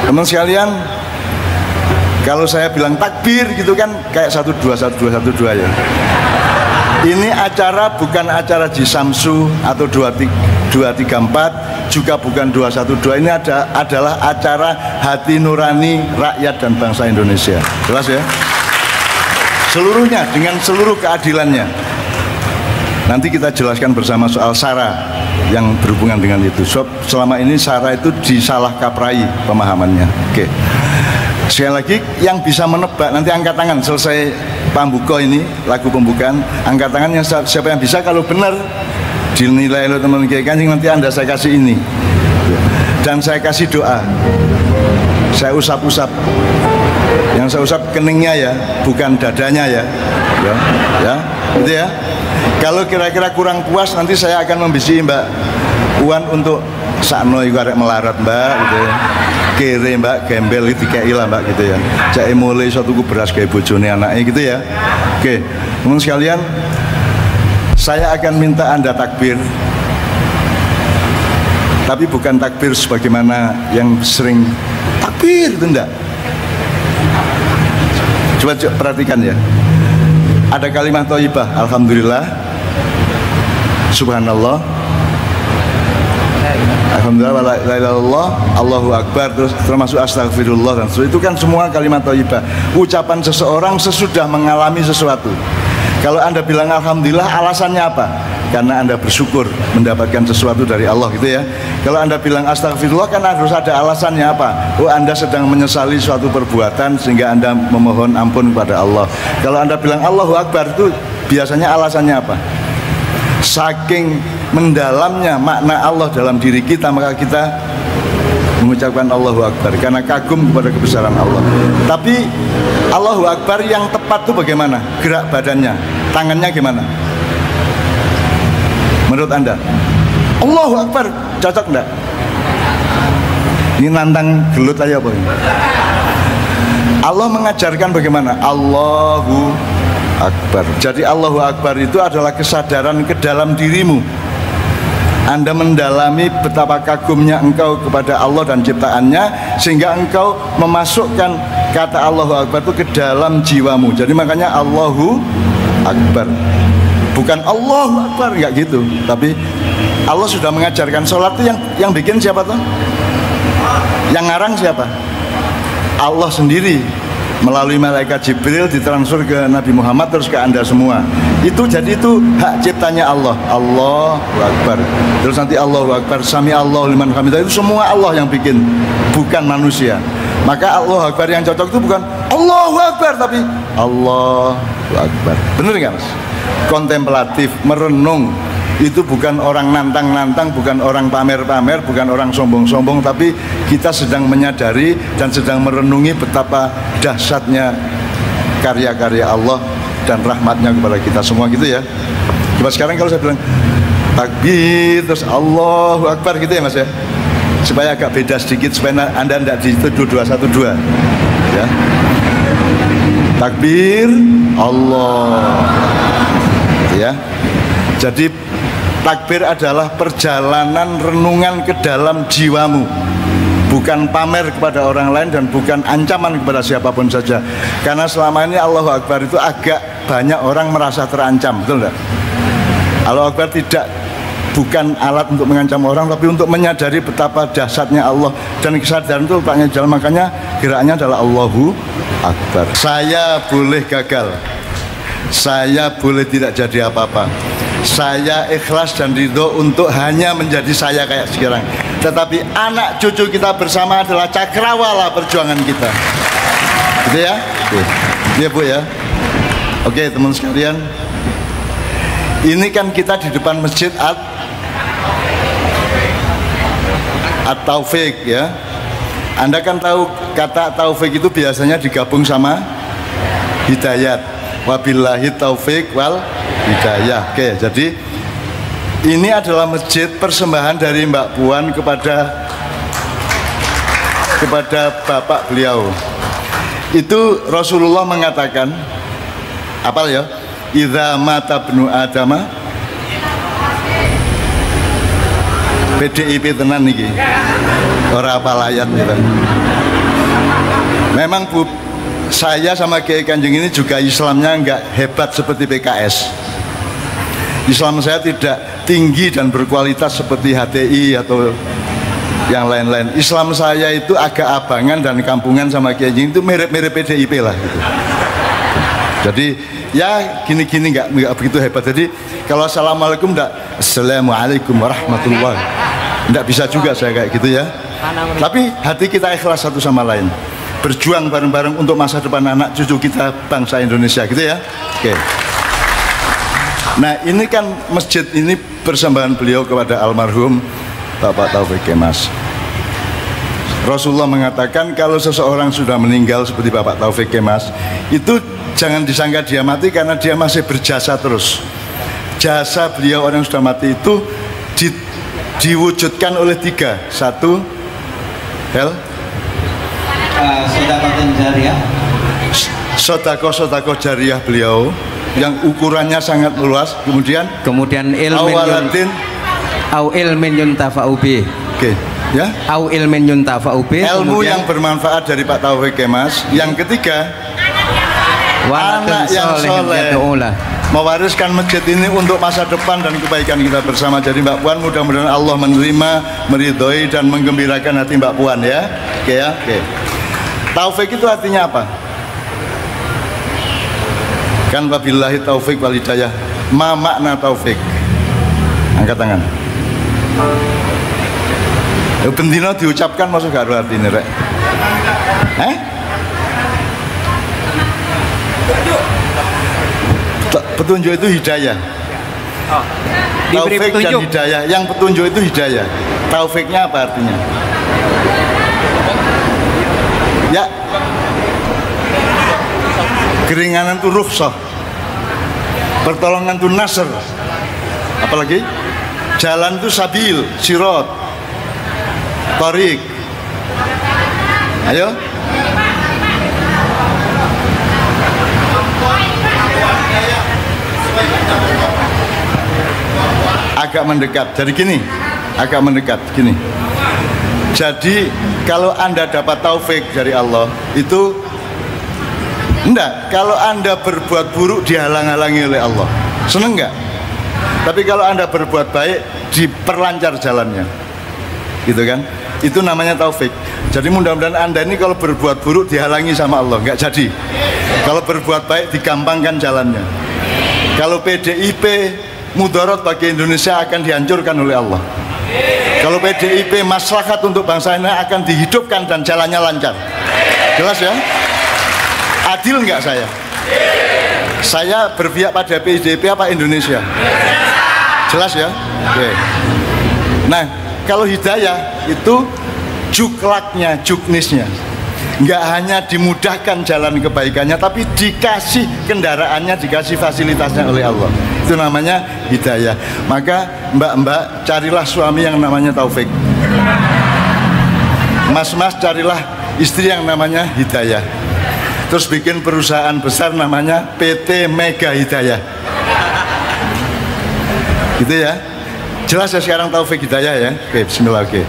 Teman sekalian, kalau saya bilang takbir gitu kan kayak 121 ya. Ini acara bukan acara Jisamsu atau 234, juga bukan 212. Ini adalah acara hati nurani rakyat dan bangsa Indonesia. Jelas ya? Seluruhnya dengan seluruh keadilannya. Nanti kita jelaskan bersama soal SARA yang berhubungan dengan itu. Selama ini SARA itu disalah kaprai pemahamannya. Oke. Sekali lagi, yang bisa menebak nanti angkat tangan selesai pambuka ini, lagu pembukaan, angkat tangan yang siapa yang bisa. Kalau benar dinilai oleh teman Kiai Kanjeng, nanti Anda saya kasih ini, dan saya kasih doa, saya usap-usap, yang saya usap keningnya ya, bukan dadanya ya, gitu ya. Kalau kira-kira kurang puas, nanti saya akan membisi Mbak Puan untuk sakno iku arek melarat Mbak, gitu ya. Kere Mbak, gembel itu dikei lah Mbak, gitu ya. Cak mulai suatu ku beras kayak bojone anaknya, gitu ya. Oke, teman sekalian, saya akan minta Anda takbir, tapi bukan takbir sebagaimana yang sering takbir itu enggak. Coba perhatikan ya. Ada kalimat thayyibah, alhamdulillah, subhanallah, alhamdulillah, la ilaha illallah, Allahu akbar, terus termasuk astagfirullah, dan itu kan semua kalimat thayyibah, ucapan seseorang sesudah mengalami sesuatu. Kalau Anda bilang alhamdulillah, alasannya apa? Karena Anda bersyukur mendapatkan sesuatu dari Allah, gitu ya. Kalau Anda bilang astagfirullah, kan harus ada alasannya apa? Oh, Anda sedang menyesali suatu perbuatan sehingga Anda memohon ampun kepada Allah. Kalau Anda bilang Allahu akbar, itu biasanya alasannya apa? Saking mendalamnya makna Allah dalam diri kita, maka kita mengucapkan Allahu Akbar karena kagum kepada kebesaran Allah. Tapi Allahu Akbar yang tepat itu bagaimana? Gerak badannya, tangannya gimana? Menurut Anda Allahu Akbar cocok enggak? Ini nantang gelut aja apa ini? Allah mengajarkan bagaimana? Allahu Akbar. Jadi Allahu Akbar itu adalah kesadaran ke dalam dirimu. Anda mendalami betapa kagumnya engkau kepada Allah dan ciptaannya, sehingga engkau memasukkan kata Allahu Akbar itu ke dalam jiwamu. Jadi makanya Allahu Akbar, bukan Allahu Akbar, enggak gitu. Tapi Allah sudah mengajarkan. Sholat itu yang bikin siapa tuh? Yang ngarang siapa? Allah sendiri, melalui malaikat Jibril ditransfer ke Nabi Muhammad terus ke Anda semua. Jadi itu hak ciptanya Allah. Allahu Akbar. Terus nanti Allahu Akbar, Sami Allahu liman hamidah, itu semua Allah yang bikin, bukan manusia. Maka Allahu Akbar yang cocok itu bukan Allahu Akbar, tapi Allahu Akbar. Bener nggak Mas? Kontemplatif, merenung. Itu bukan orang nantang-nantang, bukan orang pamer-pamer, bukan orang sombong-sombong, tapi kita sedang menyadari dan sedang merenungi betapa dahsyatnya karya-karya Allah dan rahmatnya kepada kita semua, gitu ya. Coba sekarang kalau saya bilang takbir terus Allahu Akbar, gitu ya Mas ya, supaya agak beda sedikit, supaya Anda tidak dituduh 212 ya. Takbir Allah ya. Jadi takbir adalah perjalanan renungan ke dalam jiwamu, bukan pamer kepada orang lain dan bukan ancaman kepada siapapun saja. Karena selama ini Allahu Akbar itu agak banyak orang merasa terancam, betul enggak? Allahu Akbar bukan alat untuk mengancam orang, tapi untuk menyadari betapa dahsyatnya Allah, dan kesadaran itu letaknya jalan. Makanya geraknya adalah Allahu Akbar. Saya boleh gagal, saya boleh tidak jadi apa-apa, saya ikhlas dan ridho untuk hanya menjadi saya kayak sekarang. Tetapi anak cucu kita bersama adalah cakrawala perjuangan kita, gitu ya. Iya Bu ya. Oke teman sekalian, ini kan kita di depan masjid At-Taufik ya. Anda kan tahu kata taufik itu biasanya digabung sama hidayat. Wabillahi taufik wal hidayah. Oke, jadi ini adalah masjid persembahan dari Mbak Puan kepada bapak beliau. Itu Rasulullah mengatakan, apal ya? Idza mata ibnu adama, PDIP tenan niki. Orang apa layat gitu. Memang Bu, saya sama Kiai Kanjeng ini juga Islamnya nggak hebat seperti PKS. Islam saya tidak tinggi dan berkualitas seperti HTI atau yang lain-lain. Islam saya itu agak abangan dan kampungan sama Kiai Kanjeng itu mirip-mirip PDIP lah gitu. Jadi ya gini-gini nggak begitu hebat. Jadi kalau assalamualaikum enggak, assalamualaikum warahmatullahi, enggak bisa juga saya kayak gitu ya. Tapi hati kita ikhlas satu sama lain, berjuang bareng-bareng untuk masa depan anak cucu kita bangsa Indonesia gitu ya. Oke. Nah ini kan masjid ini persembahan beliau kepada almarhum Bapak Taufik Kemas. Rasulullah mengatakan kalau seseorang sudah meninggal seperti Bapak Taufik Kemas, itu jangan disangka dia mati karena dia masih berjasa terus. Jasa beliau orang yang sudah mati itu diwujudkan oleh 3. 1, sedekah jariah beliau yang ukurannya sangat luas. Kemudian ilmin yuntafa'u bih. Oke, ya. Ilmin yuntafa'u bih. Ilmu yang bermanfaat dari Pak Taufik Kemas. Yang ketiga, anak yang soleh mewariskan masjid ini untuk masa depan dan kebaikan kita bersama. Jadi Mbak Puan, mudah-mudahan Allah menerima, meridhoi dan menggembirakan hati Mbak Puan ya. Oke ya. Oke. Taufik itu artinya apa? Kan wabillahi taufik wal hidayah. Ma makna taufik? Angkat tangan. Bendino diucapkan masuk gak ada artinya rek? Petunjuk itu hidayah. Taufik dan hidayah. Yang petunjuk itu hidayah. Taufiknya apa artinya? Ya, keringanan itu rukhsah, pertolongan itu nasr, apalagi jalan itu sabil, sirot, tarik. Ayo. Agak mendekat. Jadi gini, agak mendekat gini. Jadi kalau Anda dapat taufik dari Allah itu enggak, kalau Anda berbuat buruk dihalang-halangi oleh Allah, seneng enggak? Tapi kalau Anda berbuat baik diperlancar jalannya, gitu kan? Itu namanya taufik. Jadi mudah-mudahan Anda ini kalau berbuat buruk dihalangi sama Allah, enggak jadi. Kalau berbuat baik digampangkan jalannya. Kalau PDIP mudarat bagi Indonesia akan dihancurkan oleh Allah. Kalau PDIP maslahat untuk bangsa ini akan dihidupkan dan jalannya lancar. Jelas ya? Adil enggak saya? Saya berpihak pada PDIP apa Indonesia? Jelas ya? Oke. Nah, kalau hidayah itu juklaknya, juknisnya, nggak hanya dimudahkan jalan kebaikannya, tapi dikasih kendaraannya, dikasih fasilitasnya oleh Allah. Itu namanya hidayah. Maka mbak-mbak carilah suami yang namanya taufik. Mas-mas carilah istri yang namanya hidayah. Terus bikin perusahaan besar namanya PT Mega Hidayah. Gitu ya. Jelas ya sekarang taufik hidayah ya. Oke, bismillah. Oke.